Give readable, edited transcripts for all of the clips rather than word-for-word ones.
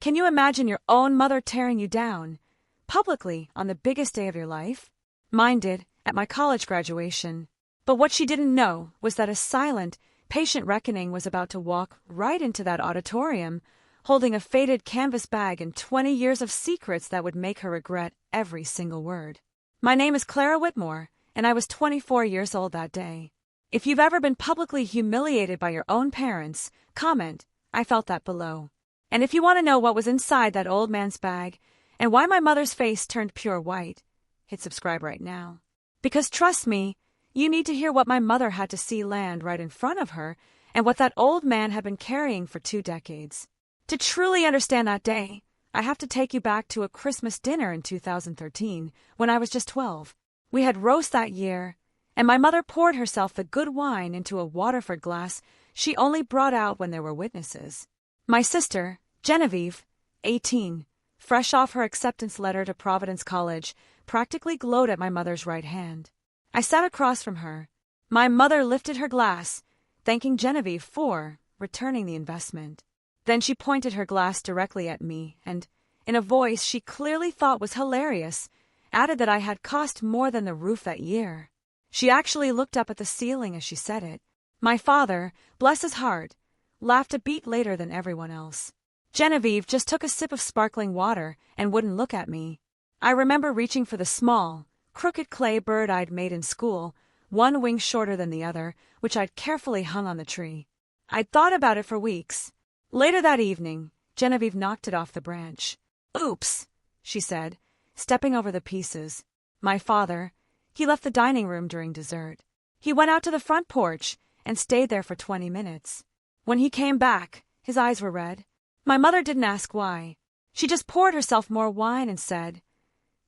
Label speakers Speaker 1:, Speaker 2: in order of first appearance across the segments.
Speaker 1: Can you imagine your own mother tearing you down, publicly, on the biggest day of your life? Mine did, at my college graduation. But what she didn't know was that a silent, patient reckoning was about to walk right into that auditorium, holding a faded canvas bag and 20 years of secrets that would make her regret every single word. My name is Clara Whitmore, and I was 24 years old that day. If you've ever been publicly humiliated by your own parents, comment, "I felt that" below. And if you want to know what was inside that old man's bag and why my mother's face turned pure white, hit subscribe right now. Because trust me, you need to hear what my mother had to see land right in front of her and what that old man had been carrying for 2 decades. To truly understand that day, I have to take you back to a Christmas dinner in 2013 when I was just 12. We had roast that year, and my mother poured herself the good wine into a Waterford glass she only brought out when there were witnesses. My sister, Genevieve, 18, fresh off her acceptance letter to Providence College, practically glowed at my mother's right hand. I sat across from her. My mother lifted her glass, thanking Genevieve for returning the investment. Then she pointed her glass directly at me and, in a voice she clearly thought was hilarious, added that I had cost more than the roof that year. She actually looked up at the ceiling as she said it. My father, bless his heart, laughed a beat later than everyone else. Genevieve just took a sip of sparkling water and wouldn't look at me. I remember reaching for the small, crooked clay bird I'd made in school, one wing shorter than the other, which I'd carefully hung on the tree. I'd thought about it for weeks. Later that evening, Genevieve knocked it off the branch. "Oops," she said, stepping over the pieces. My father, he left the dining room during dessert. He went out to the front porch and stayed there for 20 minutes. When he came back, his eyes were red. My mother didn't ask why. She just poured herself more wine and said,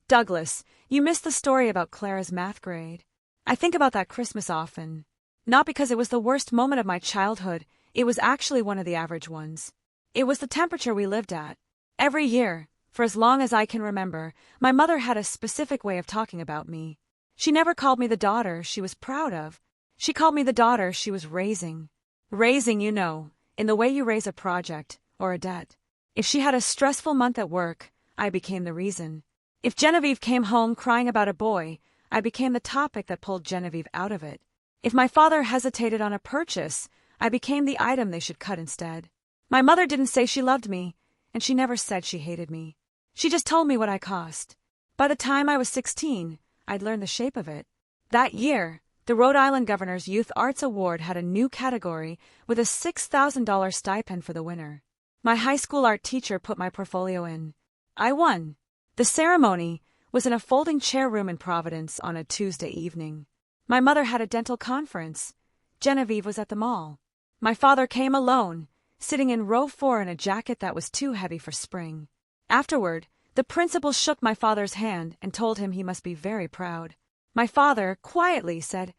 Speaker 1: "Douglas, you missed the story about Clara's math grade. I think about that Christmas often. Not because it was the worst moment of my childhood, it was actually one of the average ones. It was the temperature we lived at. Every year, for as long as I can remember, my mother had a specific way of talking about me. She never called me the daughter she was proud of. She called me the daughter she was raising. Raising, you know, in the way you raise a project or a debt. If she had a stressful month at work, I became the reason. If Genevieve came home crying about a boy, I became the topic that pulled Genevieve out of it. If my father hesitated on a purchase, I became the item they should cut instead. My mother didn't say she loved me, and she never said she hated me. She just told me what I cost. By the time I was 16, I'd learned the shape of it. That year, the Rhode Island Governor's Youth Arts Award had a new category with a $6,000 stipend for the winner. My high school art teacher put my portfolio in. I won. The ceremony was in a folding chair room in Providence on a Tuesday evening. My mother had a dental conference. Genevieve was at the mall. My father came alone, sitting in row 4 in a jacket that was too heavy for spring. Afterward, the principal shook my father's hand and told him he must be very proud. My father, quietly, said,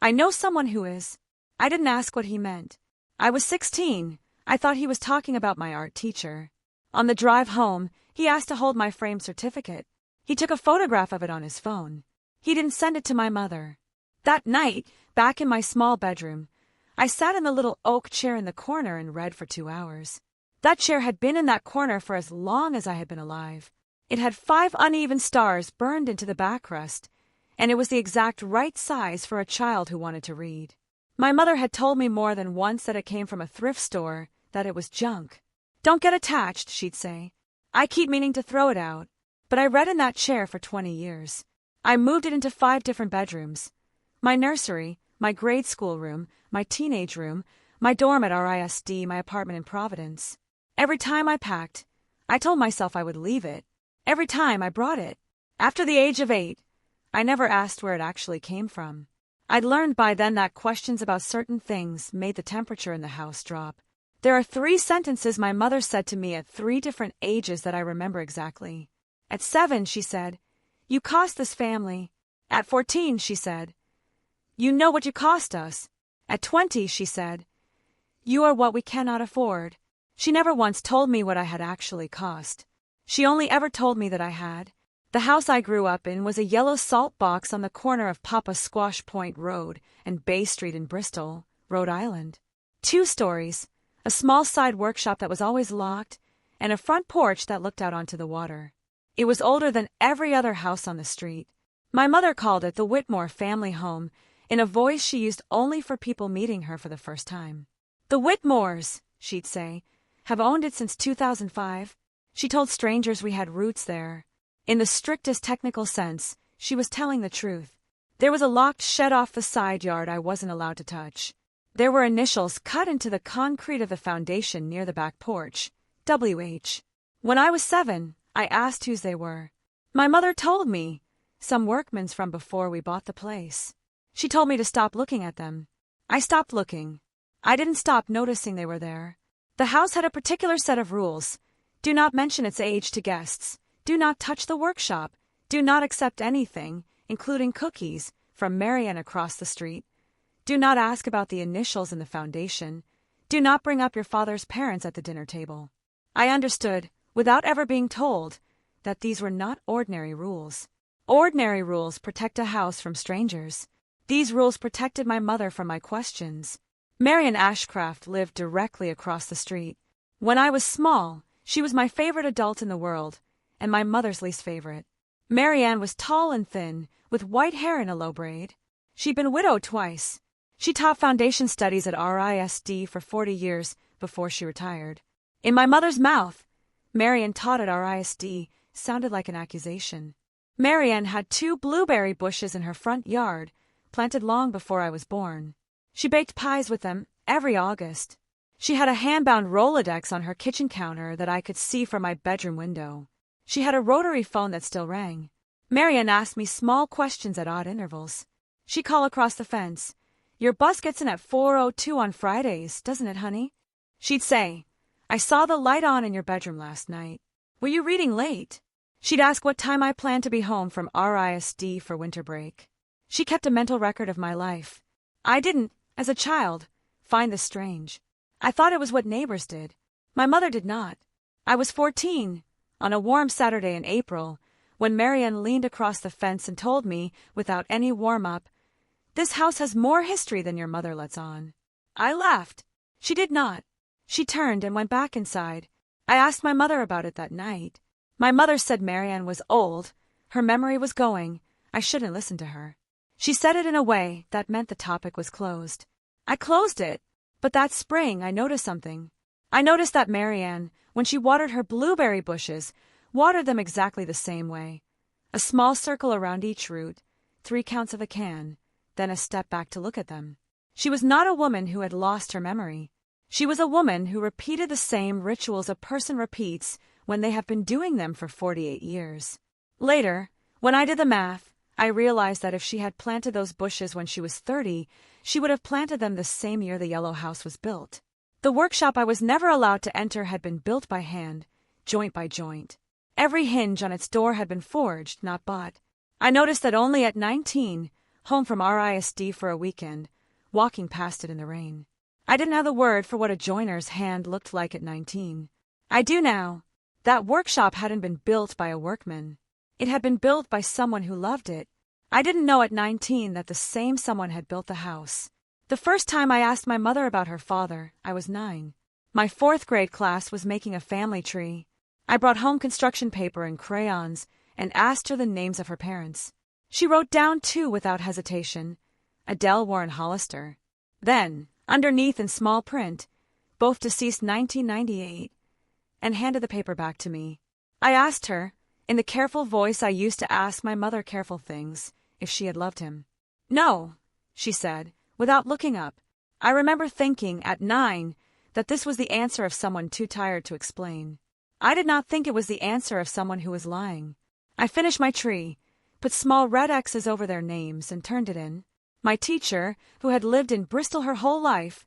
Speaker 1: "I know someone who is." I didn't ask what he meant. I was 16. I thought he was talking about my art teacher. On the drive home, he asked to hold my framed certificate. He took a photograph of it on his phone. He didn't send it to my mother. That night, back in my small bedroom, I sat in the little oak chair in the corner and read for 2 hours. That chair had been in that corner for as long as I had been alive. It had 5 uneven stars burned into the backrest, and it was the exact right size for a child who wanted to read. My mother had told me more than once that it came from a thrift store, that it was junk. "Don't get attached," she'd say. "I keep meaning to throw it out." But I read in that chair for 20 years. I moved it into 5 different bedrooms. My nursery, my grade school room, my teenage room, my dorm at RISD, my apartment in Providence. Every time I packed, I told myself I would leave it. Every time I brought it. After the age of 8, I never asked where it actually came from. I'd learned by then that questions about certain things made the temperature in the house drop. There are 3 sentences my mother said to me at 3 different ages that I remember exactly. At 7, she said, "You cost this family." At 14, she said, "You know what you cost us." At 20, she said, "You are what we cannot afford." She never once told me what I had actually cost. She only ever told me that I had. The house I grew up in was a yellow salt box on the corner of Papa Squash Point Road and Bay Street in Bristol, Rhode Island. 2 stories, a small side workshop that was always locked, and a front porch that looked out onto the water. It was older than every other house on the street. My mother called it the Whitmore family home, in a voice she used only for people meeting her for the first time. "The Whitmores," she'd say, "have owned it since 2005. She told strangers we had roots there. In the strictest technical sense, she was telling the truth. There was a locked shed off the side yard I wasn't allowed to touch. There were initials cut into the concrete of the foundation near the back porch. WH. When I was 7, I asked whose they were. My mother told me, some workmen's from before we bought the place. She told me to stop looking at them. I stopped looking. I didn't stop noticing they were there. The house had a particular set of rules. Do not mention its age to guests. Do not touch the workshop. Do not accept anything, including cookies, from Marianne across the street. Do not ask about the initials in the foundation. Do not bring up your father's parents at the dinner table. I understood, without ever being told, that these were not ordinary rules. Ordinary rules protect a house from strangers. These rules protected my mother from my questions. Marianne Ashcraft lived directly across the street. When I was small, she was my favorite adult in the world, and my mother's least favorite. Marianne was tall and thin, with white hair in a low braid. She'd been widowed twice. She taught foundation studies at RISD for 40 years before she retired. In my mother's mouth, Marianne taught at RISD sounded like an accusation. Marianne had 2 blueberry bushes in her front yard, planted long before I was born. She baked pies with them every August. She had a hand-bound Rolodex on her kitchen counter that I could see from my bedroom window. She had a rotary phone that still rang. Marianne asked me small questions at odd intervals. She'd call across the fence. "Your bus gets in at 4:02 on Fridays, doesn't it, honey?" She'd say, "I saw the light on in your bedroom last night. Were you reading late?" She'd ask what time I planned to be home from RISD for winter break. She kept a mental record of my life. I didn't, as a child, find this strange. I thought it was what neighbors did. My mother did not. I was 14, on a warm Saturday in April, when Marianne leaned across the fence and told me, without any warm-up, "This house has more history than your mother lets on." I laughed. She did not. She turned and went back inside. I asked my mother about it that night. My mother said Marianne was old. Her memory was going. I shouldn't listen to her. She said it in a way that meant the topic was closed. I closed it, but that spring I noticed something. I noticed that Marianne, when she watered her blueberry bushes, watered them exactly the same way. A small circle around each root, 3 counts of a can, then a step back to look at them. She was not a woman who had lost her memory. She was a woman who repeated the same rituals a person repeats when they have been doing them for 48 years. Later, when I did the math, I realized that if she had planted those bushes when she was 30, she would have planted them the same year the yellow house was built. The workshop I was never allowed to enter had been built by hand, joint by joint. Every hinge on its door had been forged, not bought. I noticed that only at 19, home from RISD for a weekend, walking past it in the rain. I didn't have the word for what a joiner's hand looked like at 19. I do now. That workshop hadn't been built by a workman. It had been built by someone who loved it. I didn't know at 19 that the same someone had built the house. The first time I asked my mother about her father, I was 9. My 4th grade class was making a family tree. I brought home construction paper and crayons and asked her the names of her parents. She wrote down 2 without hesitation, Adele Warren Hollister. Then, underneath in small print, both deceased 1998, and handed the paper back to me. I asked her, in the careful voice I used to ask my mother careful things, if she had loved him. "No," she said, without looking up. I remember thinking, at 9, that this was the answer of someone too tired to explain. I did not think it was the answer of someone who was lying. I finished my tree, put small red X's over their names, and turned it in. My teacher, who had lived in Bristol her whole life,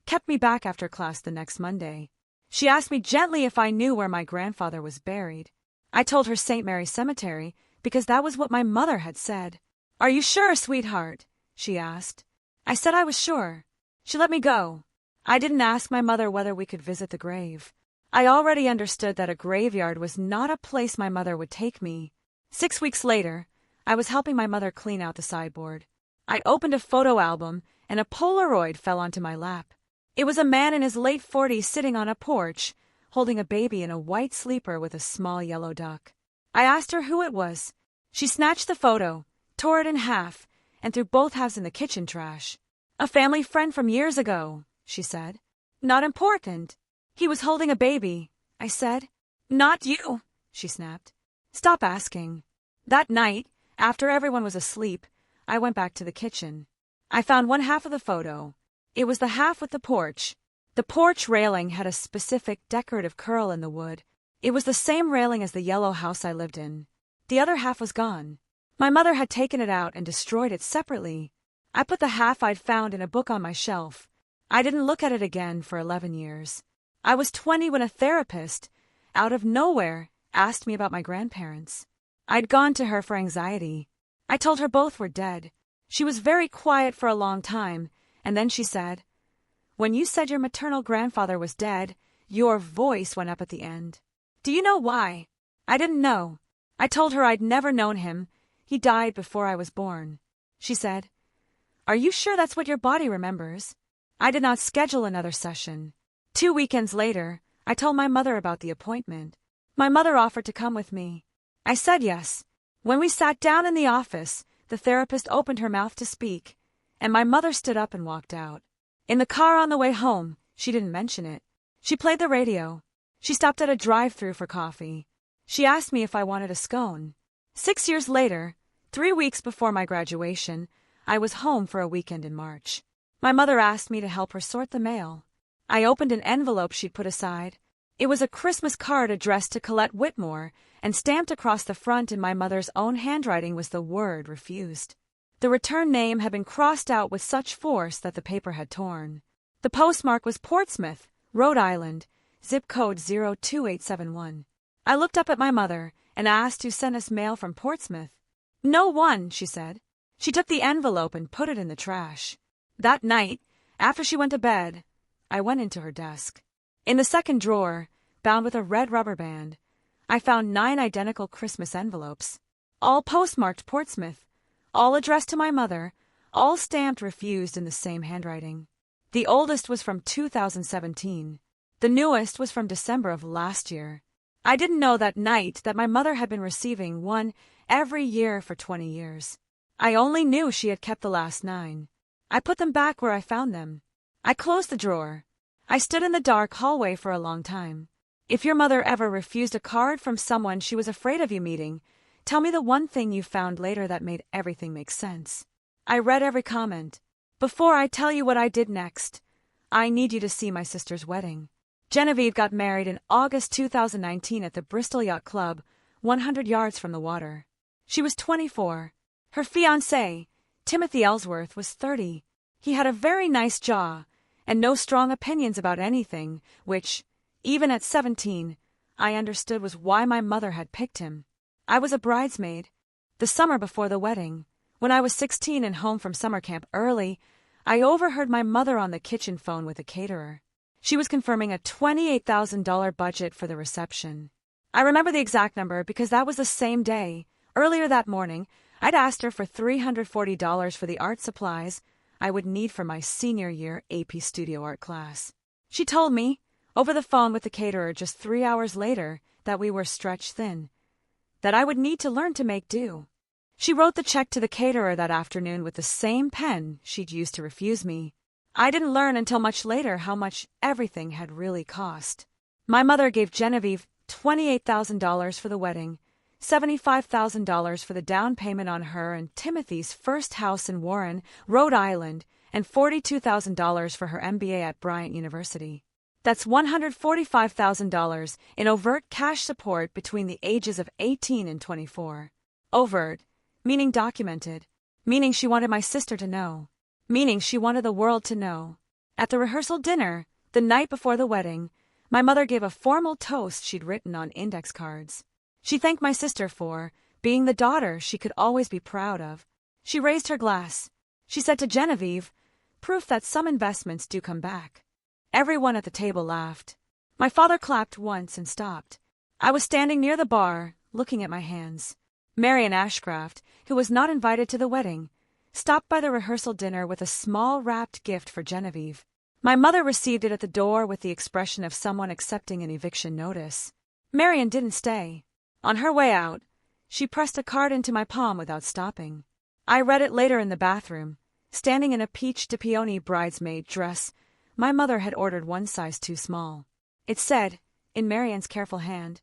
Speaker 1: kept me back after class the next Monday. She asked me gently if I knew where my grandfather was buried. I told her St. Mary's Cemetery, because that was what my mother had said. "Are you sure, sweetheart?" she asked. I said I was sure. She let me go. I didn't ask my mother whether we could visit the grave. I already understood that a graveyard was not a place my mother would take me. 6 weeks later, I was helping my mother clean out the sideboard. I opened a photo album, and a Polaroid fell onto my lap. It was a man in his late 40s sitting on a porch, holding a baby in a white sleeper with a small yellow duck. I asked her who it was. She snatched the photo, tore it in half, and threw both halves in the kitchen trash. "A family friend from years ago," she said. "Not important." "He was holding a baby," I said. "Not you," she snapped. "Stop asking." That night, after everyone was asleep, I went back to the kitchen. I found one half of the photo. It was the half with the porch. The porch railing had a specific decorative curl in the wood. It was the same railing as the yellow house I lived in. The other half was gone. My mother had taken it out and destroyed it separately. I put the half I'd found in a book on my shelf. I didn't look at it again for 11 years. I was 20 when a therapist, out of nowhere, asked me about my grandparents. I'd gone to her for anxiety. I told her both were dead. She was very quiet for a long time, and then she said, "When you said your maternal grandfather was dead, your voice went up at the end. Do you know why?" I didn't know. I told her I'd never known him. He died before I was born. She said, "Are you sure that's what your body remembers?" I did not schedule another session. 2 weekends later, I told my mother about the appointment. My mother offered to come with me. I said yes. When we sat down in the office, the therapist opened her mouth to speak, and my mother stood up and walked out. In the car on the way home, she didn't mention it. She played the radio. She stopped at a drive-thru for coffee. She asked me if I wanted a scone. 6 years later, 3 weeks before my graduation, I was home for a weekend in March. My mother asked me to help her sort the mail. I opened an envelope she'd put aside. It was a Christmas card addressed to Colette Whitmore, and stamped across the front in my mother's own handwriting was the word refused. The return name had been crossed out with such force that the paper had torn. The postmark was Portsmouth, Rhode Island, zip code 02871. I looked up at my mother and asked who sent us mail from Portsmouth. "No one," she said. She took the envelope and put it in the trash. That night, after she went to bed, I went into her desk. In the second drawer, bound with a red rubber band, I found 9 identical Christmas envelopes, all postmarked Portsmouth, all addressed to my mother, all stamped refused in the same handwriting. The oldest was from 2017. The newest was from December of last year. I didn't know that night that my mother had been receiving one every year for 20 years. I only knew she had kept the last 9. I put them back where I found them. I closed the drawer. I stood in the dark hallway for a long time. If your mother ever refused a card from someone she was afraid of you meeting, tell me the one thing you found later that made everything make sense. I read every comment. Before I tell you what I did next, I need you to see my sister's wedding. Genevieve got married in August 2019 at the Bristol Yacht Club, 100 yards from the water. She was 24. Her fiancé, Timothy Ellsworth, was 30. He had a very nice jaw and no strong opinions about anything, which, even at 17, I understood was why my mother had picked him. I was a bridesmaid. The summer before the wedding, when I was 16 and home from summer camp early, I overheard my mother on the kitchen phone with a caterer. She was confirming a $28,000 budget for the reception. I remember the exact number because that was the same day. Earlier that morning, I'd asked her for $340 for the art supplies I would need for my senior year AP Studio Art class. She told me, over the phone with the caterer just 3 hours later, that we were stretched thin, that I would need to learn to make do. She wrote the check to the caterer that afternoon with the same pen she'd used to refuse me. I didn't learn until much later how much everything had really cost. My mother gave Genevieve $28,000 for the wedding, $75,000 for the down payment on her and Timothy's first house in Warren, Rhode Island, and $42,000 for her MBA at Bryant University. That's $145,000 in overt cash support between the ages of 18 and 24. Overt, meaning documented, meaning she wanted my sister to know, meaning she wanted the world to know. At the rehearsal dinner, the night before the wedding, my mother gave a formal toast she'd written on index cards. She thanked my sister for being the daughter she could always be proud of. She raised her glass. She said to Genevieve, "Proof that some investments do come back." Everyone at the table laughed. My father clapped once and stopped. I was standing near the bar, looking at my hands. Marian Ashcraft, who was not invited to the wedding, stopped by the rehearsal dinner with a small wrapped gift for Genevieve. My mother received it at the door with the expression of someone accepting an eviction notice. Marian didn't stay. On her way out, she pressed a card into my palm without stopping. I read it later in the bathroom, standing in a peach de peony bridesmaid dress. My mother had ordered one size too small. It said, in Marian's careful hand,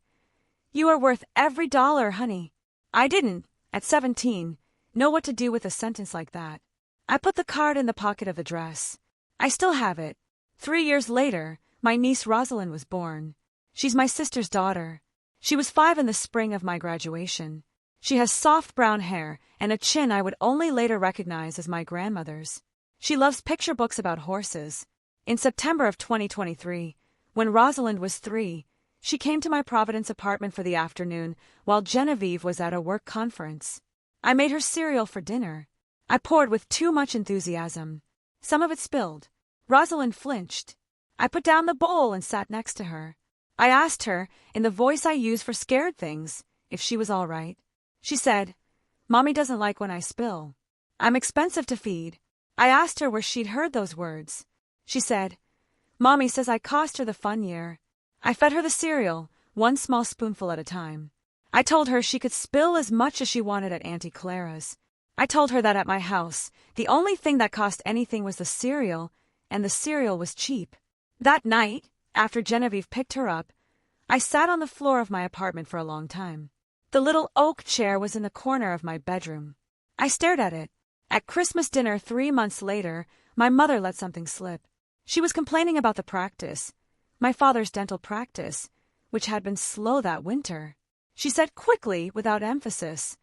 Speaker 1: "You are worth every dollar, honey." I didn't, at 17, know what to do with a sentence like that. I put the card in the pocket of the dress. I still have it. 3 years later, my niece Rosalind was born. She's my sister's daughter. She was 5 in the spring of my graduation. She has soft brown hair and a chin I would only later recognize as my grandmother's. She loves picture books about horses. In September of 2023, when Rosalind was 3, she came to my Providence apartment for the afternoon while Genevieve was at a work conference. I made her cereal for dinner. I poured with too much enthusiasm. Some of it spilled. Rosalind flinched. I put down the bowl and sat next to her. I asked her, in the voice I use for scared things, if she was all right. She said, "Mommy doesn't like when I spill. I'm expensive to feed." I asked her where she'd heard those words. She said, "Mommy says I cost her the fun year." I fed her the cereal, one small spoonful at a time. I told her she could spill as much as she wanted at Auntie Clara's. I told her that at my house, the only thing that cost anything was the cereal, and the cereal was cheap. That night, after Genevieve picked her up, I sat on the floor of my apartment for a long time. The little oak chair was in the corner of my bedroom. I stared at it. At Christmas dinner 3 months later, my mother let something slip. She was complaining about the practice, my father's dental practice, which had been slow that winter. She said quickly, without emphasis,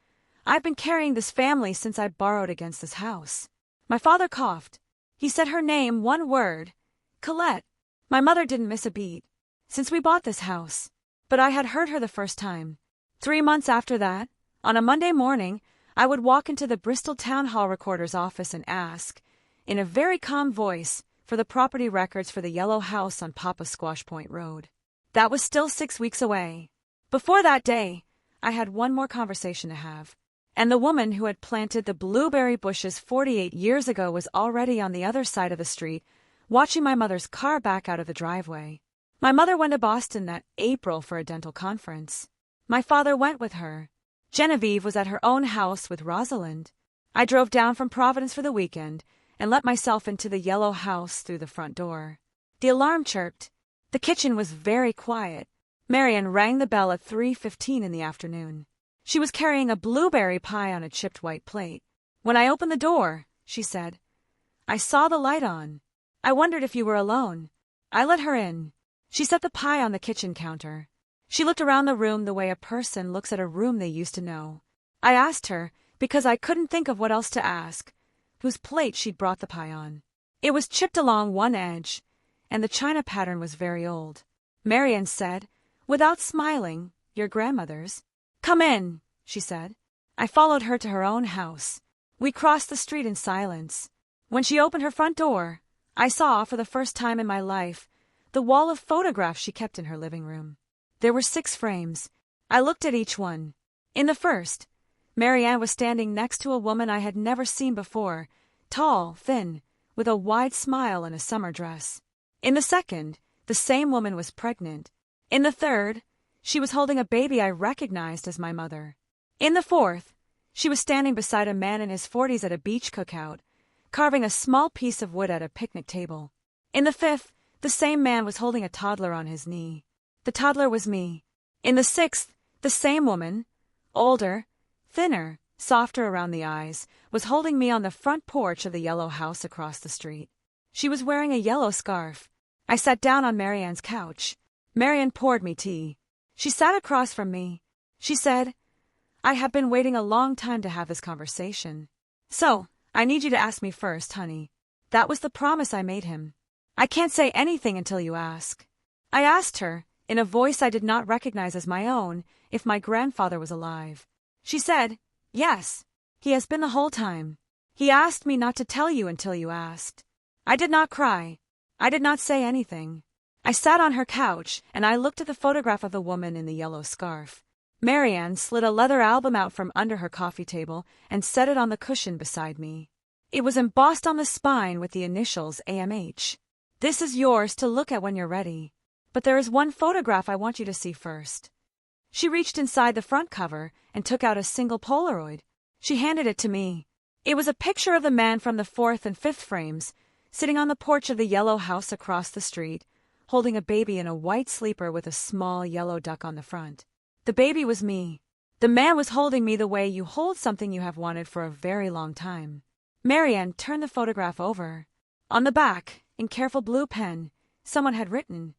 Speaker 1: "I've been carrying this family since I borrowed against this house." My father coughed. He said her name, one word, "Colette." My mother didn't miss a beat since we bought this house, but I had heard her the first time. 3 months after that, on a Monday morning, I would walk into the Bristol Town Hall recorder's office and ask, in a very calm voice, for the property records for the yellow house on Papa Squash Point Road. That was still 6 weeks away. Before that day, I had one more conversation to have, and the woman who had planted the blueberry bushes 48 years ago was already on the other side of the street, watching my mother's car back out of the driveway. My mother went to Boston that April for a dental conference. My father went with her. Genevieve was at her own house with Rosalind. I drove down from Providence for the weekend and let myself into the yellow house through the front door. The alarm chirped. The kitchen was very quiet. Marian rang the bell at 3:15 in the afternoon. She was carrying a blueberry pie on a chipped white plate. "When I opened the door," she said, "I saw the light on. I wondered if you were alone." I let her in. She set the pie on the kitchen counter. She looked around the room the way a person looks at a room they used to know. I asked her, because I couldn't think of what else to ask, whose plate she'd brought the pie on. It was chipped along one edge, and the china pattern was very old. Marian said, without smiling, "Your grandmother's." "Come in," she said. I followed her to her own house. We crossed the street in silence. When she opened her front door, I saw, for the first time in my life, the wall of photographs she kept in her living room. There were 6 frames. I looked at each one. In the first, Marianne was standing next to a woman I had never seen before, tall, thin, with a wide smile and a summer dress. In the second, the same woman was pregnant. In the third, she was holding a baby I recognized as my mother. In the fourth, she was standing beside a man in his 40s at a beach cookout, carving a small piece of wood at a picnic table. In the fifth, the same man was holding a toddler on his knee. The toddler was me. In the sixth, the same woman, older, thinner, softer around the eyes, was holding me on the front porch of the yellow house across the street. She was wearing a yellow scarf. I sat down on Marianne's couch. Marianne poured me tea. She sat across from me. She said, "I have been waiting a long time to have this conversation. So, I need you to ask me first, honey." That was the promise I made him. "I can't say anything until you ask." I asked her, in a voice I did not recognize as my own, if my grandfather was alive. She said, "Yes, he has been the whole time. He asked me not to tell you until you asked." I did not cry. I did not say anything. I sat on her couch, and I looked at the photograph of the woman in the yellow scarf. Marianne slid a leather album out from under her coffee table and set it on the cushion beside me. It was embossed on the spine with the initials AMH. This is yours to look at when you're ready. But there is one photograph I want you to see first. She reached inside the front cover and took out a single Polaroid. She handed it to me. It was a picture of the man from the fourth and fifth frames, sitting on the porch of the yellow house across the street, holding a baby in a white sleeper with a small yellow duck on the front. The baby was me. The man was holding me the way you hold something you have wanted for a very long time. Marianne turned the photograph over. On the back, in careful blue pen, someone had written,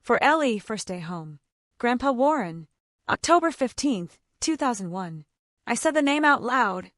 Speaker 1: "For Ellie, first day home. Grandpa Warren, October 15th, 2001. I said the name out loud.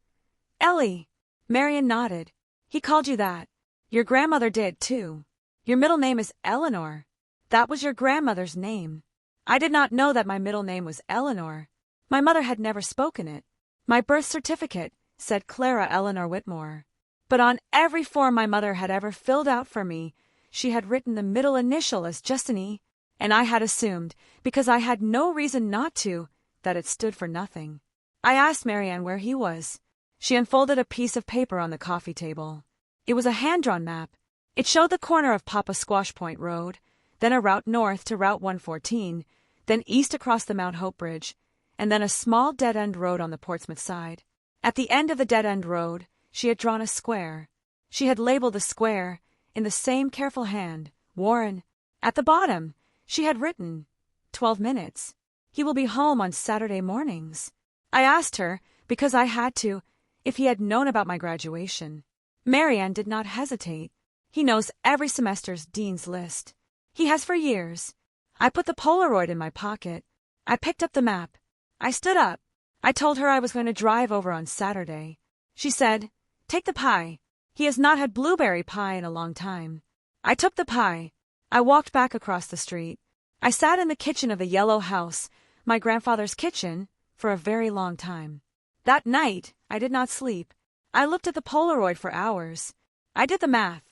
Speaker 1: Ellie. Marianne nodded. He called you that. Your grandmother did, too. Your middle name is Eleanor. That was your grandmother's name. I did not know that my middle name was Eleanor. My mother had never spoken it. My birth certificate said Clara Eleanor Whitmore. But on every form my mother had ever filled out for me, she had written the middle initial as just an E, and I had assumed, because I had no reason not to, that it stood for nothing. I asked Marianne where he was. She unfolded a piece of paper on the coffee table. It was a hand-drawn map. It showed the corner of Papa Squash Point Road, then a route north to Route 114, then east across the Mount Hope Bridge, and then a small dead-end road on the Portsmouth side. At the end of the dead-end road, she had drawn a square. She had labeled the square, in the same careful hand, Warren. At the bottom, she had written, 12 minutes. He will be home on Saturday mornings. I asked her, because I had to, if he had known about my graduation. Marianne did not hesitate. He knows every semester's dean's list. He has for years. I put the Polaroid in my pocket. I picked up the map. I stood up. I told her I was going to drive over on Saturday. She said, "Take the pie. He has not had blueberry pie in a long time." I took the pie. I walked back across the street. I sat in the kitchen of the yellow house, my grandfather's kitchen, for a very long time. That night, I did not sleep. I looked at the Polaroid for hours. I did the math.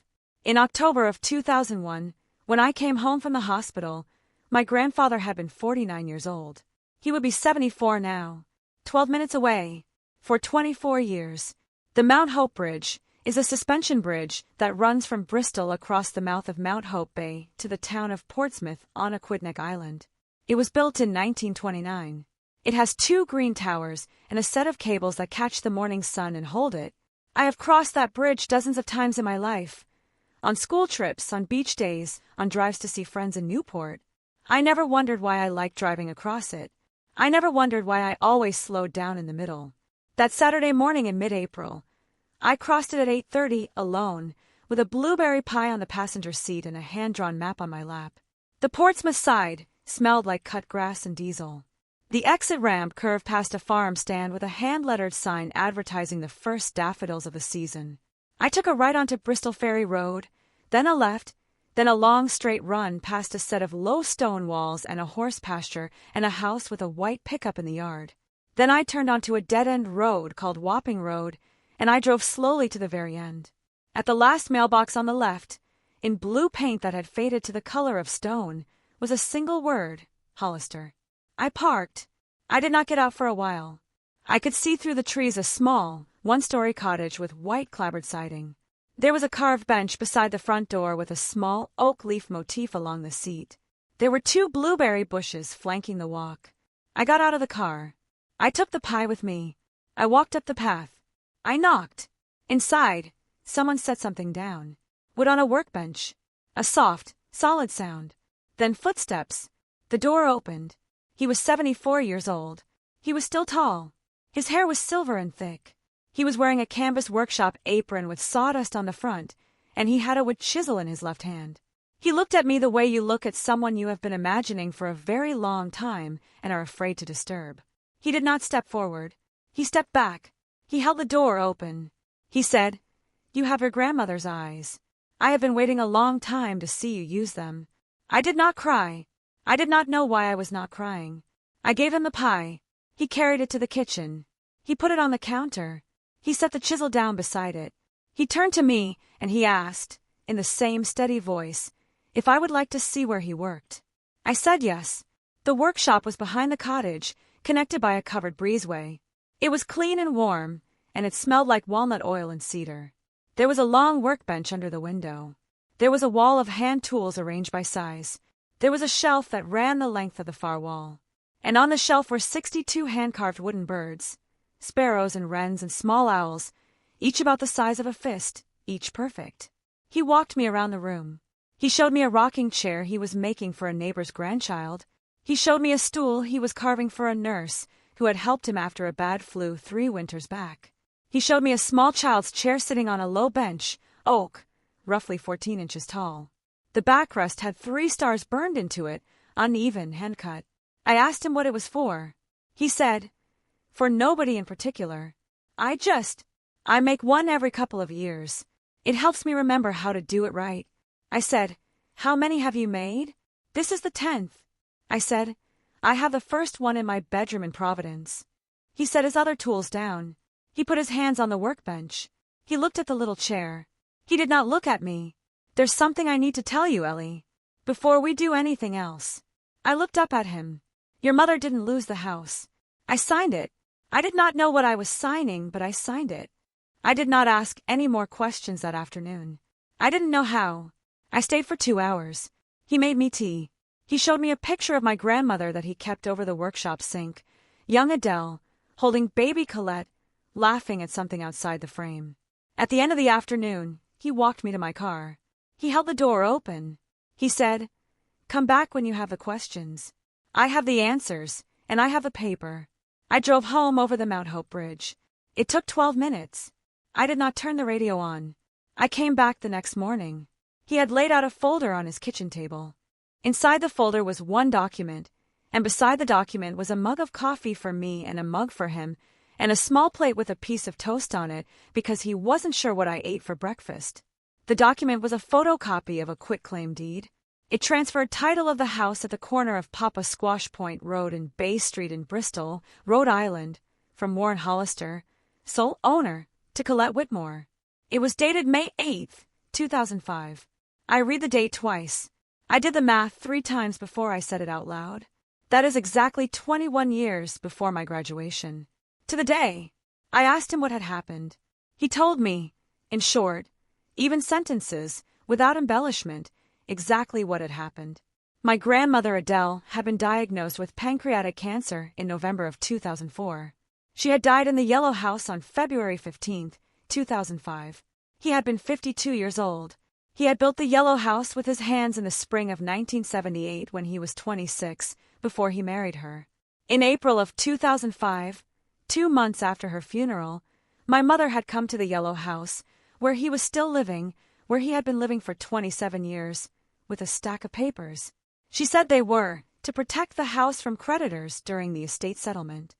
Speaker 1: In October of 2001, when I came home from the hospital, my grandfather had been 49 years old. He would be 74 now. 12 minutes away. For 24 years. The Mount Hope Bridge is a suspension bridge that runs from Bristol across the mouth of Mount Hope Bay to the town of Portsmouth on Aquidneck Island. It was built in 1929. It has 2 green towers and a set of cables that catch the morning sun and hold it. I have crossed that bridge dozens of times in my life. On school trips, on beach days, on drives to see friends in Newport. I never wondered why I liked driving across it. I never wondered why I always slowed down in the middle. That Saturday morning in mid-April, I crossed it at 8:30 alone, with a blueberry pie on the passenger seat and a hand-drawn map on my lap. The Portsmouth side smelled like cut grass and diesel. The exit ramp curved past a farm stand with a hand-lettered sign advertising the first daffodils of the season. I took a right onto Bristol Ferry Road, then a left, then a long straight run past a set of low stone walls and a horse pasture and a house with a white pickup in the yard. Then I turned onto a dead-end road called Wapping Road, and I drove slowly to the very end. At the last mailbox on the left, in blue paint that had faded to the color of stone, was a single word, Hollister. I parked. I did not get out for a while. I could see through the trees a small, one-story cottage with white clapboard siding. There was a carved bench beside the front door with a small oak leaf motif along the seat. There were 2 blueberry bushes flanking the walk. I got out of the car. I took the pie with me. I walked up the path. I knocked. Inside, someone set something down. Wood on a workbench. A soft, solid sound. Then footsteps. The door opened. He was 74 years old. He was still tall. His hair was silver and thick. He was wearing a canvas workshop apron with sawdust on the front, and he had a wood chisel in his left hand. He looked at me the way you look at someone you have been imagining for a very long time and are afraid to disturb. He did not step forward. He stepped back. He held the door open. He said, "You have your grandmother's eyes. I have been waiting a long time to see you use them." I did not cry. I did not know why I was not crying. I gave him the pie. He carried it to the kitchen. He put it on the counter. He set the chisel down beside it. He turned to me, and he asked, in the same steady voice, if I would like to see where he worked. I said yes. The workshop was behind the cottage, connected by a covered breezeway. It was clean and warm, and it smelled like walnut oil and cedar. There was a long workbench under the window. There was a wall of hand tools arranged by size. There was a shelf that ran the length of the far wall. And on the shelf were 62 hand-carved wooden birds, sparrows and wrens and small owls, each about the size of a fist, each perfect. He walked me around the room. He showed me a rocking chair he was making for a neighbor's grandchild. He showed me a stool he was carving for a nurse who had helped him after a bad flu 3 winters back. He showed me a small child's chair sitting on a low bench, oak, roughly 14 inches tall. The backrest had 3 stars burned into it, uneven, hand-cut. I asked him what it was for. He said, "For nobody in particular. I make one every couple of years. It helps me remember how to do it right." I said, "How many have you made?" "This is the 10th. I said, "I have the first one in my bedroom in Providence." He set his other tools down. He put his hands on the workbench. He looked at the little chair. He did not look at me. "There's something I need to tell you, Ellie, before we do anything else." I looked up at him. "Your mother didn't lose the house. I signed it. I did not know what I was signing, but I signed it." I did not ask any more questions that afternoon. I didn't know how. I stayed for 2 hours. He made me tea. He showed me a picture of my grandmother that he kept over the workshop sink, young Adele, holding baby Colette, laughing at something outside the frame. At the end of the afternoon, he walked me to my car. He held the door open. He said, "Come back when you have the questions. I have the answers, and I have the paper." I drove home over the Mount Hope Bridge. It took 12 minutes. I did not turn the radio on. I came back the next morning. He had laid out a folder on his kitchen table. Inside the folder was one document, and beside the document was a mug of coffee for me and a mug for him, and a small plate with a piece of toast on it because he wasn't sure what I ate for breakfast. The document was a photocopy of a quitclaim deed. It transferred title of the house at the corner of Papa Squash Point Road and Bay Street in Bristol, Rhode Island, from Warren Hollister, sole owner, to Colette Whitmore. It was dated May 8, 2005. I read the date twice. I did the math 3 times before I said it out loud. That is exactly 21 years before my graduation. To the day. I asked him what had happened. He told me, in short, even sentences, without embellishment, exactly what had happened. My grandmother Adele had been diagnosed with pancreatic cancer in November of 2004. She had died in the Yellow House on February 15, 2005. He had been 52 years old. He had built the Yellow House with his hands in the spring of 1978 when he was 26, before he married her. In April of 2005, 2 months after her funeral, my mother had come to the Yellow House, where he was still living, where he had been living for 27 years, with a stack of papers. She said they were to protect the house from creditors during the estate settlement.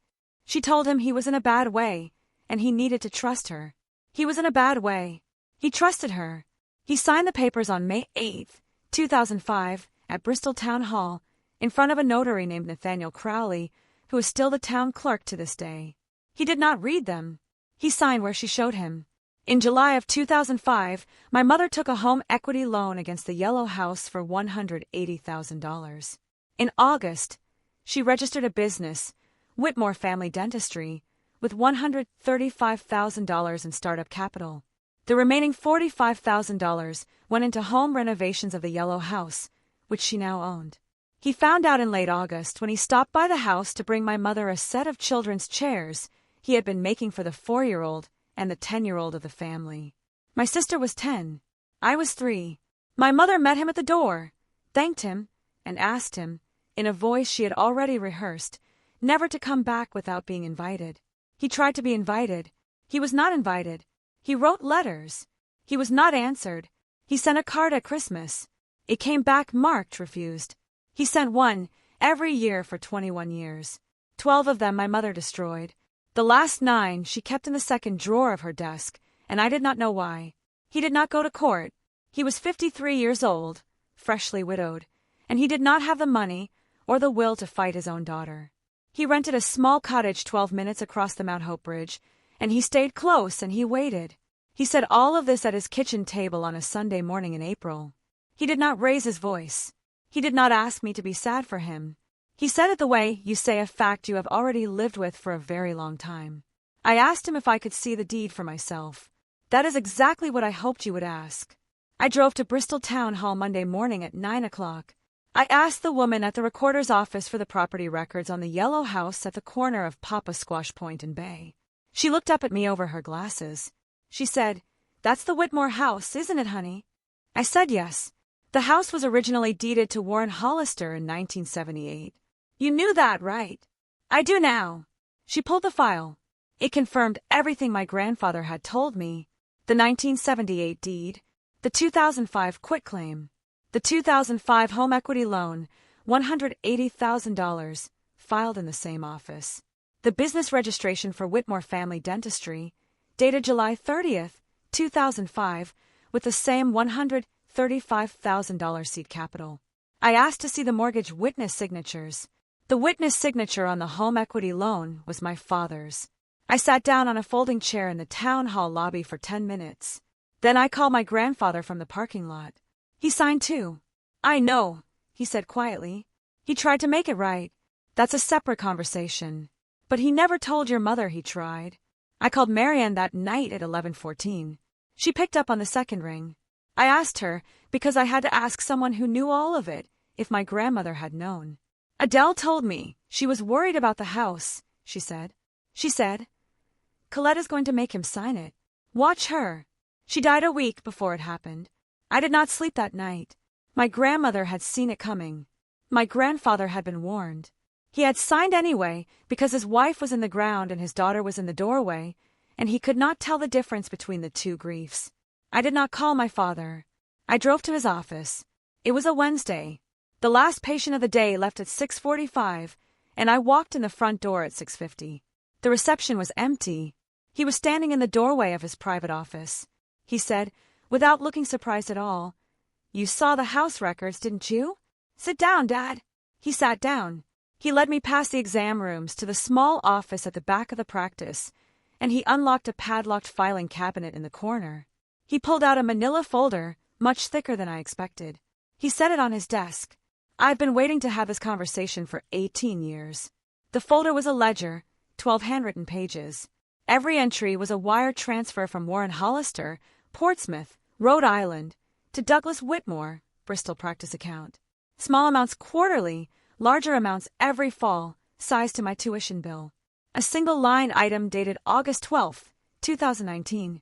Speaker 1: She told him he was in a bad way, and he needed to trust her. He was in a bad way. He trusted her. He signed the papers on May 8, 2005, at Bristol Town Hall, in front of a notary named Nathaniel Crowley, who is still the town clerk to this day. He did not read them. He signed where she showed him. In July of 2005, my mother took a home equity loan against the Yellow House for $180,000. In August, she registered a business, Whitmore Family Dentistry, with $135,000 in startup capital. The remaining $45,000 went into home renovations of the Yellow House, which she now owned. He found out in late August when he stopped by the house to bring my mother a set of children's chairs he had been making for the 4-year-old and the 10-year-old of the family. My sister was 10. I was 3. My mother met him at the door, thanked him, and asked him, in a voice she had already rehearsed, never to come back without being invited. He tried to be invited. He was not invited. He wrote letters. He was not answered. He sent a card at Christmas. It came back marked refused. He sent one every year for 21 years. 12 of them my mother destroyed. The last 9 she kept in the second drawer of her desk, and I did not know why. He did not go to court. He was 53 years old, freshly widowed, and he did not have the money or the will to fight his own daughter. He rented a small cottage 12 minutes across the Mount Hope Bridge, and he stayed close and he waited. He said all of this at his kitchen table on a Sunday morning in April. He did not raise his voice. He did not ask me to be sad for him. He said it the way you say a fact you have already lived with for a very long time. I asked him if I could see the deed for myself. That is exactly what I hoped you would ask. I drove to Bristol Town Hall Monday morning at 9 o'clock. I asked the woman at the recorder's office for the property records on the yellow house at the corner of Papa Squash Point and Bay. She looked up at me over her glasses. She said, "That's the Whitmore house, isn't it, honey?" I said yes. The house was originally deeded to Warren Hollister in 1978. "You knew that, right?" "I do now." She pulled the file. It confirmed everything my grandfather had told me. The 1978 deed, the 2005 quitclaim, the 2005 home equity loan, $180,000, filed in the same office. The business registration for Whitmore Family Dentistry, dated July 30th, 2005, with the same $135,000 seed capital. I asked to see the mortgage witness signatures. The witness signature on the home equity loan was my father's. I sat down on a folding chair in the town hall lobby for 10 minutes. Then I called my grandfather from the parking lot. He signed too. "I know," he said quietly. "He tried to make it right. That's a separate conversation. But he never told your mother he tried." I called Marianne that night at 11:14. She picked up on the second ring. I asked her, because I had to ask someone who knew all of it, if my grandmother had known. "Adele told me she was worried about the house," she said. "She said, Coletta's going to make him sign it. Watch her." She died a week before it happened. I did not sleep that night. My grandmother had seen it coming. My grandfather had been warned. He had signed anyway because his wife was in the ground and his daughter was in the doorway, and he could not tell the difference between the two griefs. I did not call my father. I drove to his office. It was a Wednesday. The last patient of the day left at 6:45, and I walked in the front door at 6:50. The reception was empty. He was standing in the doorway of his private office. He said, without looking surprised at all, "You saw the house records, didn't you? Sit down, Dad." He sat down. He led me past the exam rooms to the small office at the back of the practice, and he unlocked a padlocked filing cabinet in the corner. He pulled out a manila folder, much thicker than I expected. He set it on his desk. I've been waiting to have this conversation for 18 years. The folder was a ledger, 12 handwritten pages. Every entry was a wire transfer from Warren Hollister, Portsmouth, Rhode Island, to Douglas Whitmore, Bristol practice account. Small amounts quarterly, larger amounts every fall, sized to my tuition bill. A single line item dated August 12, 2019.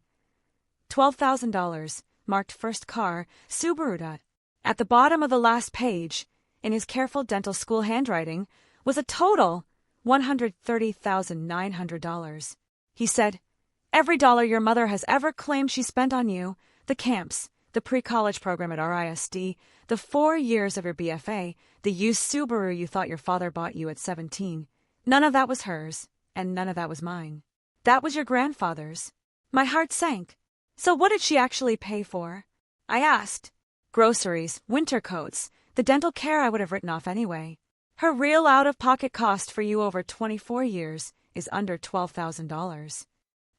Speaker 1: $12,000, marked first car, Subaru. At the bottom of the last page, in his careful dental school handwriting, was a total $130,900. He said, "Every dollar your mother has ever claimed she spent on you, the camps, the pre-college program at RISD, the 4 years of your BFA, the used Subaru you thought your father bought you at 17, none of that was hers, and none of that was mine. That was your grandfather's." My heart sank. "So what did she actually pay for?" I asked. "Groceries, winter coats, the dental care I would have written off anyway. Her real out-of-pocket cost for you over 24 years is under $12,000.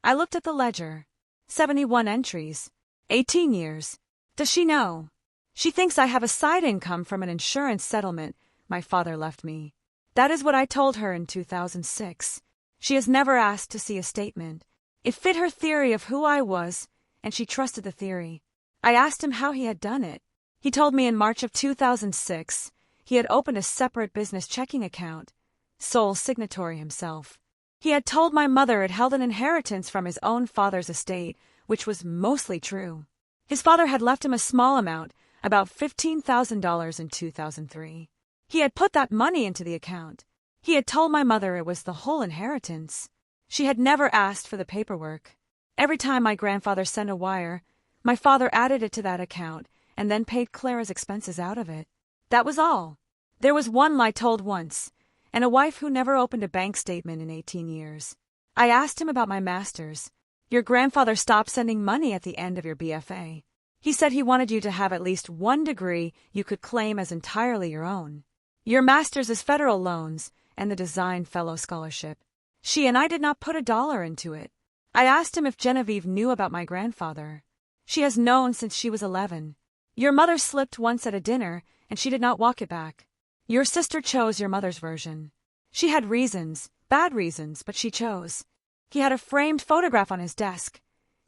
Speaker 1: I looked at the ledger. 71 entries. 18 years. Does she know? She thinks I have a side income from an insurance settlement my father left me. That is what I told her in 2006. She has never asked to see a statement. It fit her theory of who I was, and she trusted the theory. I asked him how he had done it. He told me in March of 2006 he had opened a separate business checking account, sole signatory himself. He had told my mother it held an inheritance from his own father's estate, which was mostly true. His father had left him a small amount, about $15,000 in 2003. He had put that money into the account. He had told my mother it was the whole inheritance. She had never asked for the paperwork. Every time my grandfather sent a wire, my father added it to that account and then paid Clara's expenses out of it. That was all. There was one lie told once, and a wife who never opened a bank statement in 18 years. I asked him about my master's. Your grandfather stopped sending money at the end of your BFA. He said he wanted you to have at least one degree you could claim as entirely your own. Your master's is federal loans and the Design Fellow Scholarship. She and I did not put a dollar into it. I asked him if Genevieve knew about my grandfather. She has known since she was 11. Your mother slipped once at a dinner, and she did not walk it back. Your sister chose your mother's version. She had reasons, bad reasons, but she chose. He had a framed photograph on his desk.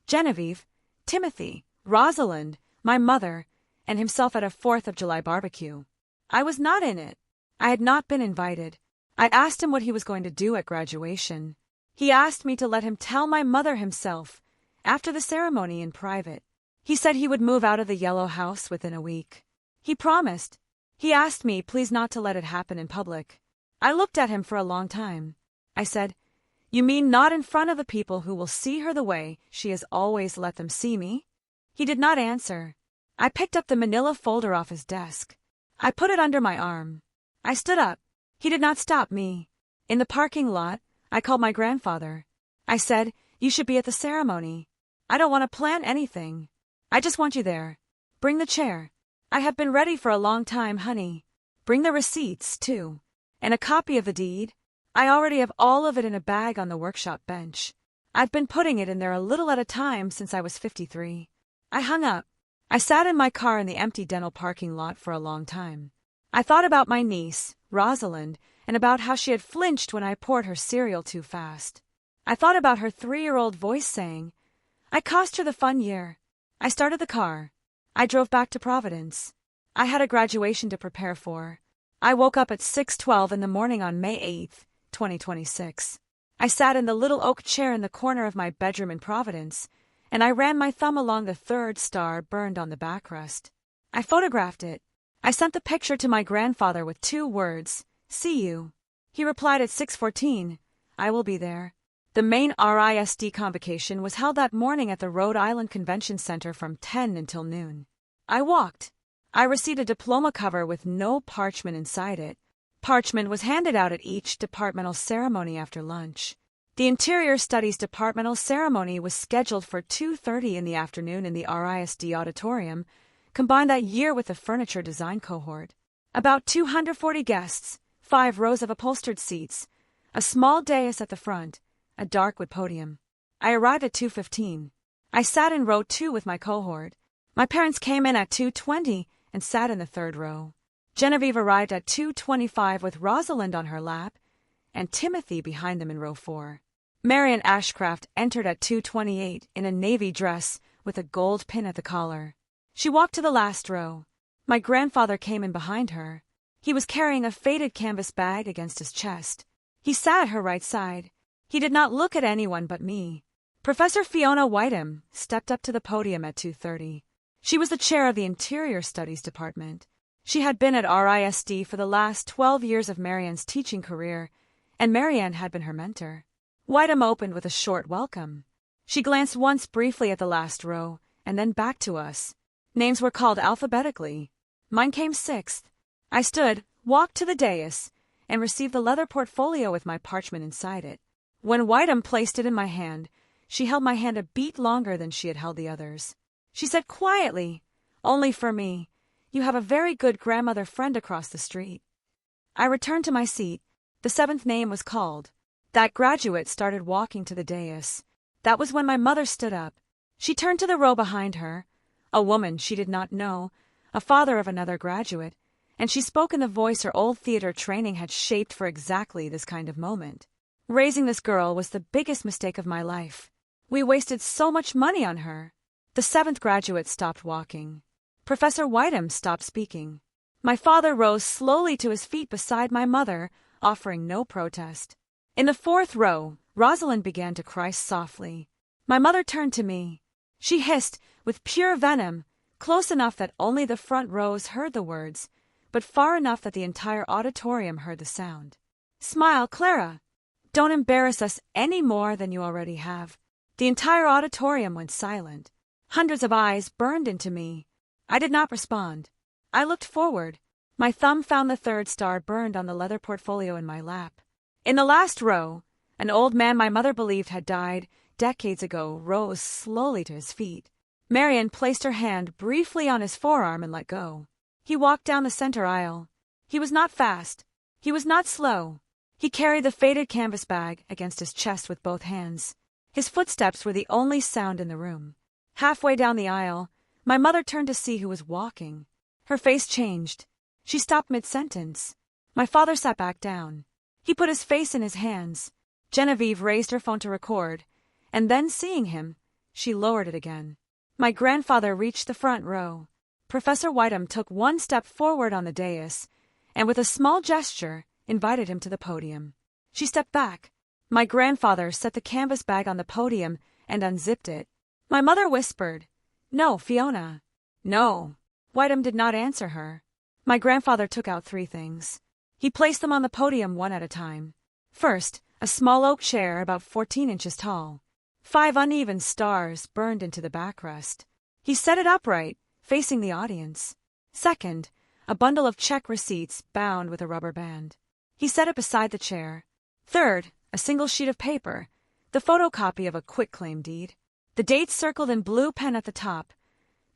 Speaker 1: Genevieve, Timothy, Rosalind, my mother, and himself at a 4th of July barbecue. I was not in it. I had not been invited. I asked him what he was going to do at graduation. He asked me to let him tell my mother himself, after the ceremony in private. He said he would move out of the yellow house within a week. He promised. He asked me please not to let it happen in public. I looked at him for a long time. I said, "You mean not in front of the people who will see her the way she has always let them see me?" He did not answer. I picked up the manila folder off his desk. I put it under my arm. I stood up. He did not stop me. In the parking lot, I called my grandfather. I said, "You should be at the ceremony. I don't want to plan anything. I just want you there. Bring the chair. I have been ready for a long time, honey. Bring the receipts, too. And a copy of the deed. I already have all of it in a bag on the workshop bench. I've been putting it in there a little at a time since I was 53. I hung up. I sat in my car in the empty dental parking lot for a long time. I thought about my niece, Rosalind, and about how she had flinched when I poured her cereal too fast. I thought about her 3-year-old voice saying, "I cost her the fun year." I started the car. I drove back to Providence. I had a graduation to prepare for. I woke up at 6:12 in the morning on May 8, 2026. I sat in the little oak chair in the corner of my bedroom in Providence, and I ran my thumb along the 3rd star burned on the backrest. I photographed it. I sent the picture to my grandfather with 2 words, "See you." He replied at 6:14, "I will be there." The main RISD convocation was held that morning at the Rhode Island Convention Center from 10 until noon. I walked. I received a diploma cover with no parchment inside it. Parchment was handed out at each departmental ceremony after lunch. The Interior Studies departmental ceremony was scheduled for 2:30 in the afternoon in the RISD auditorium, combined that year with the furniture design cohort. About 240 guests, 5 rows of upholstered seats, a small dais at the front, a dark wood podium. I arrived at 2:15. I sat in row 2 with my cohort. My parents came in at 2:20 and sat in the 3rd row. Genevieve arrived at 2:25 with Rosalind on her lap, and Timothy behind them in row 4. Marian Ashcraft entered at 2:28 in a navy dress with a gold pin at the collar. She walked to the last row. My grandfather came in behind her. He was carrying a faded canvas bag against his chest. He sat at her right side. He did not look at anyone but me. Professor Fiona Whiteham stepped up to the podium at 2:30. She was the chair of the Interior Studies Department. She had been at RISD for the last 12 years of Marianne's teaching career, and Marianne had been her mentor. Whiteham opened with a short welcome. She glanced once briefly at the last row, and then back to us. Names were called alphabetically. Mine came 6th. I stood, walked to the dais, and received the leather portfolio with my parchment inside it. When Whiteham placed it in my hand, she held my hand a beat longer than she had held the others. She said quietly, "Only for me. You have a very good grandmother friend across the street." I returned to my seat. The 7th name was called. That graduate started walking to the dais. That was when my mother stood up. She turned to the row behind her, a woman she did not know, a father of another graduate, and she spoke in the voice her old theater training had shaped for exactly this kind of moment. Raising this girl was the biggest mistake of my life. We wasted so much money on her. The 7th graduate stopped walking. Professor Whiteham stopped speaking. My father rose slowly to his feet beside my mother, offering no protest. In the 4th row, Rosalind began to cry softly. My mother turned to me. She hissed, with pure venom, close enough that only the front rows heard the words, but far enough that the entire auditorium heard the sound. "Smile, Clara. Don't embarrass us any more than you already have." The entire auditorium went silent. Hundreds of eyes burned into me. I did not respond. I looked forward. My thumb found the 3rd star burned on the leather portfolio in my lap. In the last row, an old man my mother believed had died decades ago rose slowly to his feet. Marian placed her hand briefly on his forearm and let go. He walked down the center aisle. He was not fast. He was not slow. He carried the faded canvas bag against his chest with both hands. His footsteps were the only sound in the room. Halfway down the aisle, my mother turned to see who was walking. Her face changed. She stopped mid-sentence. My father sat back down. He put his face in his hands. Genevieve raised her phone to record, and then seeing him, she lowered it again. My grandfather reached the front row. Professor Whitem took one step forward on the dais, and with a small gesture, invited him to the podium. She stepped back. My grandfather set the canvas bag on the podium and unzipped it. My mother whispered, "No, Fiona." "No." Whitem did not answer her. My grandfather took out 3 things. He placed them on the podium one at a time. First, a small oak chair about 14 inches tall. 5 uneven stars burned into the backrest. He set it upright, facing the audience. Second, a bundle of check receipts bound with a rubber band. He set it beside the chair. Third, a single sheet of paper, the photocopy of a quitclaim deed. The date circled in blue pen at the top,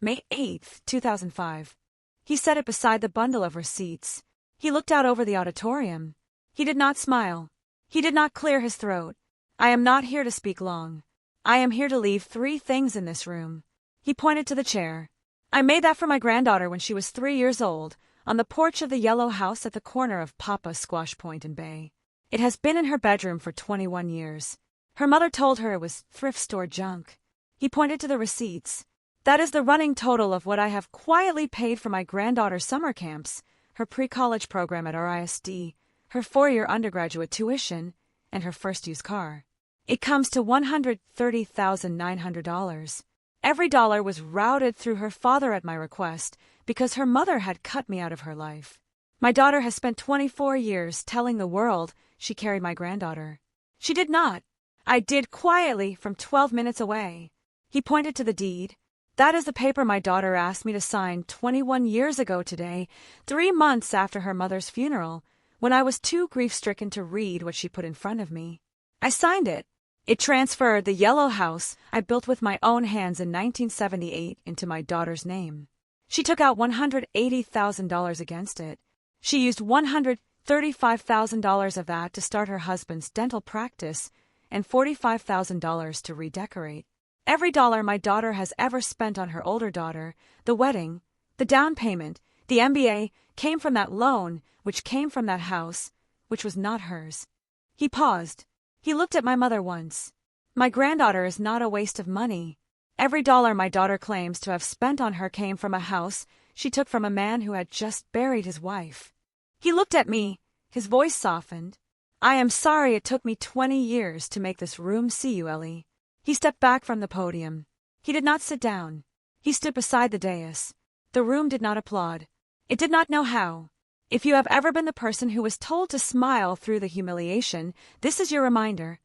Speaker 1: May 8th, 2005. He set it beside the bundle of receipts. He looked out over the auditorium. He did not smile. He did not clear his throat. "I am not here to speak long. I am here to leave 3 things in this room." He pointed to the chair. "I made that for my granddaughter when she was 3 years old, on the porch of the yellow house at the corner of Papa Squash Point and Bay. It has been in her bedroom for 21 years. Her mother told her it was thrift store junk." He pointed to the receipts. "That is the running total of what I have quietly paid for my granddaughter's summer camps, her pre-college program at RISD, her 4-year undergraduate tuition, and her first used car. It comes to $130,900. Every dollar was routed through her father at my request because her mother had cut me out of her life. My daughter has spent 24 years telling the world she carried my granddaughter. She did not. I did quietly from 12 minutes away." He pointed to the deed. "That is the paper my daughter asked me to sign 21 years ago today, 3 months after her mother's funeral, when I was too grief-stricken to read what she put in front of me. I signed it. It transferred the yellow house I built with my own hands in 1978 into my daughter's name. She took out $180,000 against it. She used $135,000 of that to start her husband's dental practice and $45,000 to redecorate. Every dollar my daughter has ever spent on her older daughter, the wedding, the down payment, the MBA, came from that loan, which came from that house, which was not hers." He paused. He looked at my mother once. "My granddaughter is not a waste of money. Every dollar my daughter claims to have spent on her came from a house she took from a man who had just buried his wife." He looked at me. His voice softened. "I am sorry it took me 20 years to make this room see you, Ellie." He stepped back from the podium. He did not sit down. He stood beside the dais. The room did not applaud. It did not know how. If you have ever been the person who was told to smile through the humiliation, this is your reminder.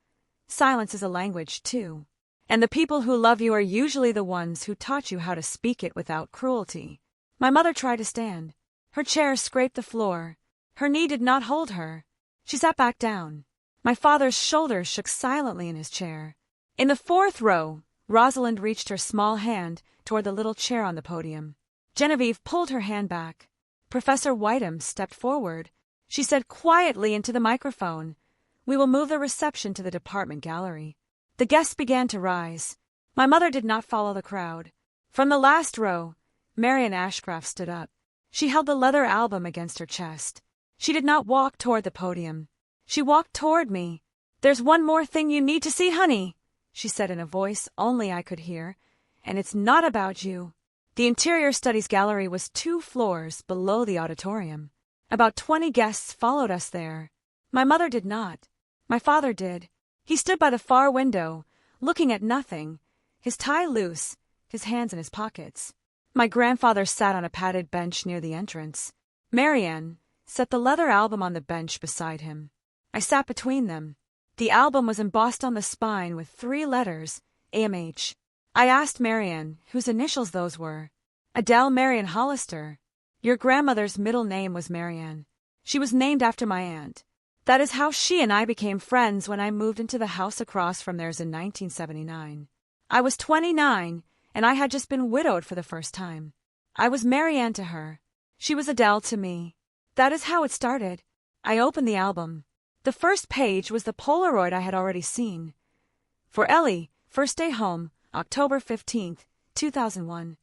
Speaker 1: Silence is a language, too. And the people who love you are usually the ones who taught you how to speak it without cruelty. My mother tried to stand. Her chair scraped the floor. Her knee did not hold her. She sat back down. My father's shoulders shook silently in his chair. In the 4th row, Rosalind reached her small hand toward the little chair on the podium. Genevieve pulled her hand back. Professor Whitem stepped forward. She said quietly into the microphone, "We will move the reception to the department gallery." The guests began to rise. My mother did not follow the crowd. From the last row, Marian Ashcraft stood up. She held the leather album against her chest. She did not walk toward the podium. She walked toward me. "There's one more thing you need to see, honey," she said in a voice only I could hear, "and it's not about you." The Interior Studies Gallery was 2 floors below the auditorium. About 20 guests followed us there. My mother did not. My father did. He stood by the far window, looking at nothing, his tie loose, his hands in his pockets. My grandfather sat on a padded bench near the entrance. Marianne set the leather album on the bench beside him. I sat between them. The album was embossed on the spine with 3 letters, AMH. I asked Marianne whose initials those were. "Adele Marian Hollister. Your grandmother's middle name was Marianne. She was named after my aunt. That is how she and I became friends when I moved into the house across from theirs in 1979. I was 29, and I had just been widowed for the first time. I was Marianne to her. She was Adele to me. That is how it started." I opened the album. The first page was the Polaroid I had already seen. "For Ellie, first day home, October 15th, 2001.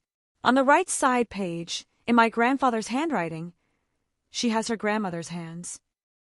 Speaker 1: On the right side page, in my grandfather's handwriting, she has her grandmother's hands.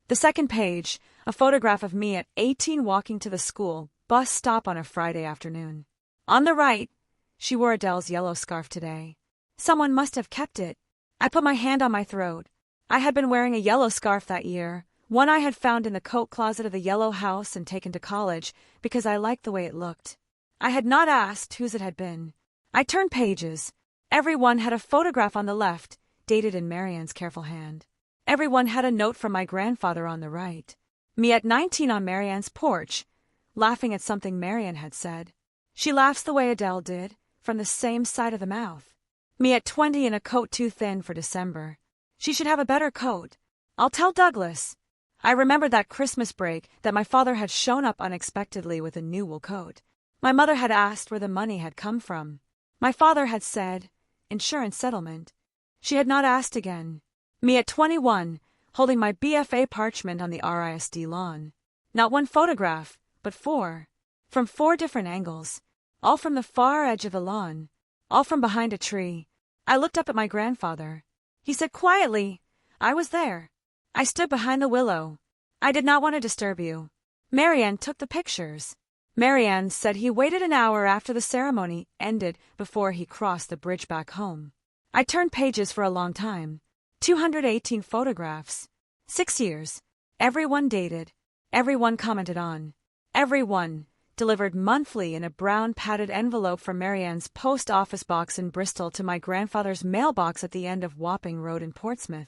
Speaker 1: The second page, a photograph of me at 18 walking to the school bus stop on a Friday afternoon. On the right, She wore Adele's yellow scarf today. Someone must have kept it. I put my hand on my throat. I had been wearing a yellow scarf that year, one I had found in the coat closet of the yellow house and taken to college because I liked the way it looked. I had not asked whose it had been. I turned pages. Every one had a photograph on the left, dated in Marianne's careful hand. Every one had a note from my grandfather on the right. Me at 19 on Marianne's porch, laughing at something Marianne had said. She laughs the way Adele did, from the same side of the mouth. Me at 20 in a coat too thin for December. She should have a better coat. I'll tell Douglas. I remembered that Christmas break that my father had shown up unexpectedly with a new wool coat. My mother had asked where the money had come from. My father had said, insurance settlement. She had not asked again. Me at 21, holding my BFA parchment on the RISD lawn. Not one photograph, but four. From 4 different angles. All from the far edge of the lawn. All from behind a tree. I looked up at my grandfather. He said quietly, I was there. I stood behind the willow. I did not want to disturb you. Marianne took the pictures. Marianne said he waited an hour after the ceremony ended before he crossed the bridge back home. I turned pages for a long time. 218 photographs. 6 years. Everyone dated. Everyone commented on. Everyone delivered monthly in a brown padded envelope from Marianne's post office box in Bristol to my grandfather's mailbox at the end of Wapping Road in Portsmouth.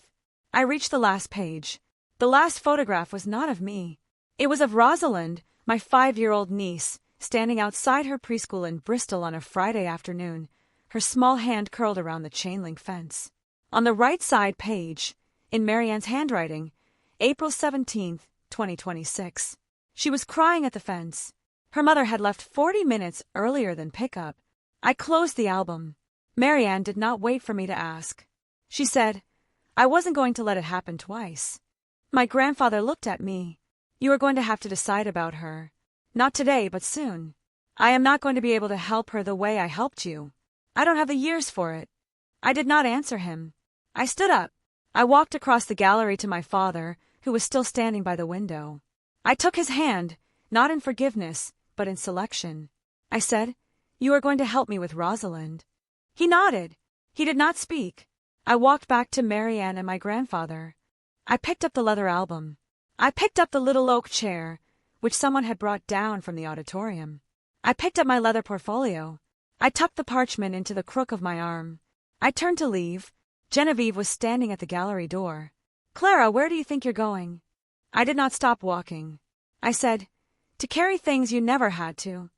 Speaker 1: I reached the last page. The last photograph was not of me. It was of Rosalind, my 5-year-old niece, standing outside her preschool in Bristol on a Friday afternoon, her small hand curled around the chain-link fence. On the right side page, in Marianne's handwriting, April 17, 2026. She was crying at the fence. Her mother had left 40 minutes earlier than pickup. I closed the album. Marianne did not wait for me to ask. She said, I wasn't going to let it happen twice. My grandfather looked at me. You are going to have to decide about her. Not today, but soon. I am not going to be able to help her the way I helped you. I don't have the years for it. I did not answer him. I stood up. I walked across the gallery to my father, who was still standing by the window. I took his hand, not in forgiveness, but in selection. I said, You are going to help me with Rosalind. He nodded. He did not speak. I walked back to Marianne and my grandfather. I picked up the leather album. I picked up the little oak chair, which someone had brought down from the auditorium. I picked up my leather portfolio. I tucked the parchment into the crook of my arm. I turned to leave. Genevieve was standing at the gallery door. Clara, where do you think you're going? I did not stop walking. I said, To carry things you never had to.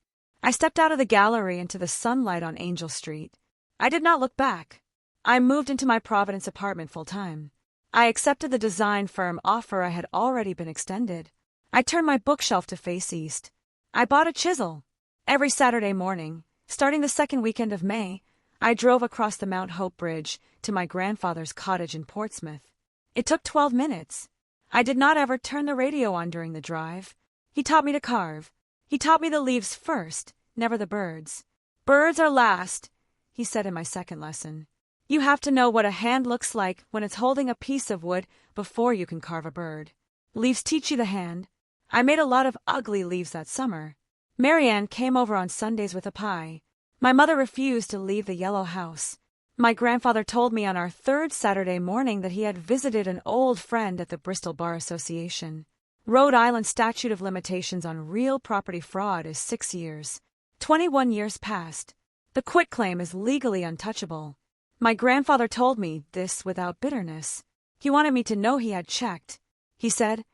Speaker 1: I stepped out of the gallery into the sunlight on Angel Street. I did not look back. I moved into my Providence apartment full-time. I accepted the design firm offer I had already been extended. I turned my bookshelf to face east. I bought a chisel. Every Saturday morning, starting the second weekend of May, I drove across the Mount Hope Bridge to my grandfather's cottage in Portsmouth. It took 12 minutes. I did not ever turn the radio on during the drive. He taught me to carve. He taught me the leaves first, never the birds. Birds are last, he said in my second lesson. You have to know what a hand looks like when it's holding a piece of wood before you can carve a bird. Leaves teach you the hand. I made a lot of ugly leaves that summer. Marianne came over on Sundays with a pie. My mother refused to leave the yellow house. My grandfather told me on our 3rd Saturday morning that he had visited an old friend at the Bristol Bar Association. Rhode Island statute of limitations on real property fraud is 6 years. 21 years passed. The quitclaim is legally untouchable. My grandfather told me this without bitterness. He wanted me to know he had checked. He said,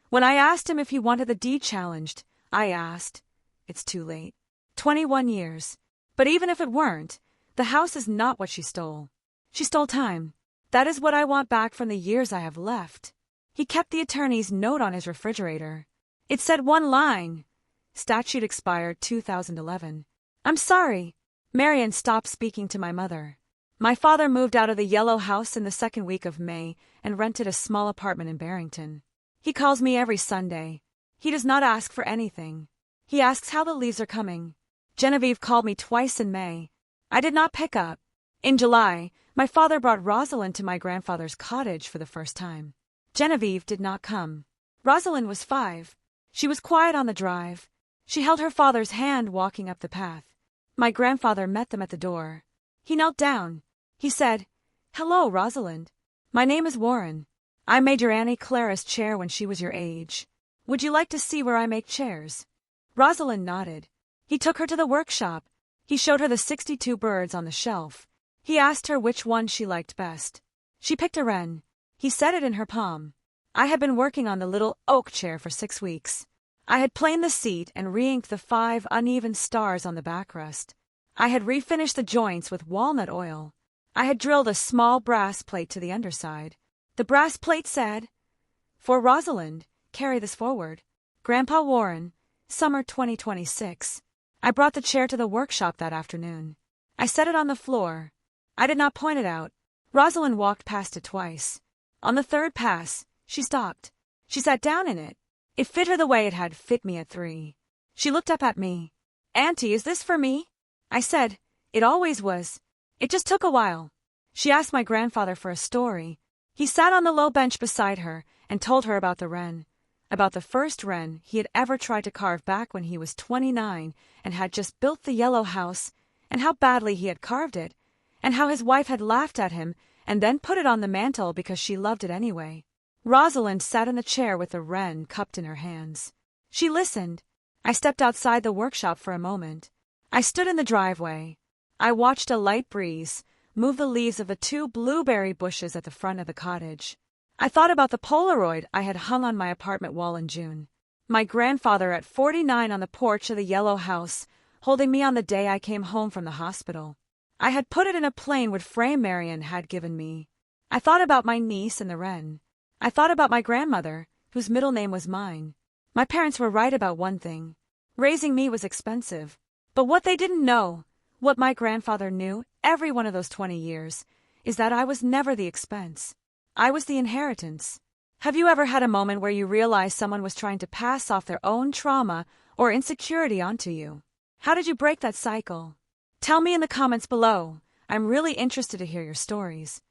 Speaker 1: When I asked him if he wanted the deed challenged, I asked, It's too late. 21 years. But even if it weren't, the house is not what she stole. She stole time. That is what I want back from the years I have left. He kept the attorney's note on his refrigerator. It said one line. Statute expired 2011. I'm sorry. Marianne stopped speaking to my mother. My father moved out of the yellow house in the second week of May and rented a small apartment in Barrington. He calls me every Sunday. He does not ask for anything. He asks how the leaves are coming. Genevieve called me twice in May. I did not pick up. In July, my father brought Rosalind to my grandfather's cottage for the first time. Genevieve did not come. Rosalind was 5. She was quiet on the drive. She held her father's hand walking up the path. My grandfather met them at the door. He knelt down. He said, "Hello, Rosalind. My name is Warren. I made your Auntie Clara's chair when she was your age. Would you like to see where I make chairs?" Rosalind nodded. He took her to the workshop. He showed her the 62 birds on the shelf. He asked her which one she liked best. She picked a wren. He set it in her palm. I had been working on the little oak chair for 6 weeks. I had planed the seat and re-inked the 5 uneven stars on the backrest. I had refinished the joints with walnut oil. I had drilled a small brass plate to the underside. The brass plate said, "For Rosalind, carry this forward. Grandpa Warren, summer 2026. I brought the chair to the workshop that afternoon. I set it on the floor. I did not point it out. Rosalind walked past it twice. On the 3rd pass, she stopped. She sat down in it. It fit her the way it had fit me at 3. She looked up at me. "Auntie, is this for me?" I said, "It always was. It just took a while." She asked my grandfather for a story. He sat on the low bench beside her and told her about the wren, about the first wren he had ever tried to carve back when he was 29 and had just built the yellow house, and how badly he had carved it, and how his wife had laughed at him and then put it on the mantel because she loved it anyway. Rosalind sat in the chair with the wren cupped in her hands. She listened. I stepped outside the workshop for a moment. I stood in the driveway. I watched a light breeze move the leaves of the 2 blueberry bushes at the front of the cottage. I thought about the Polaroid I had hung on my apartment wall in June. My grandfather at 49 on the porch of the yellow house, holding me on the day I came home from the hospital. I had put it in a plain wood frame Marion had given me. I thought about my niece and the wren. I thought about my grandmother, whose middle name was mine. My parents were right about one thing. Raising me was expensive. But what they didn't know, what my grandfather knew every one of those 20 years, is that I was never the expense. I was the inheritance. Have you ever had a moment where you realized someone was trying to pass off their own trauma or insecurity onto you? How did you break that cycle? Tell me in the comments below. I'm really interested to hear your stories.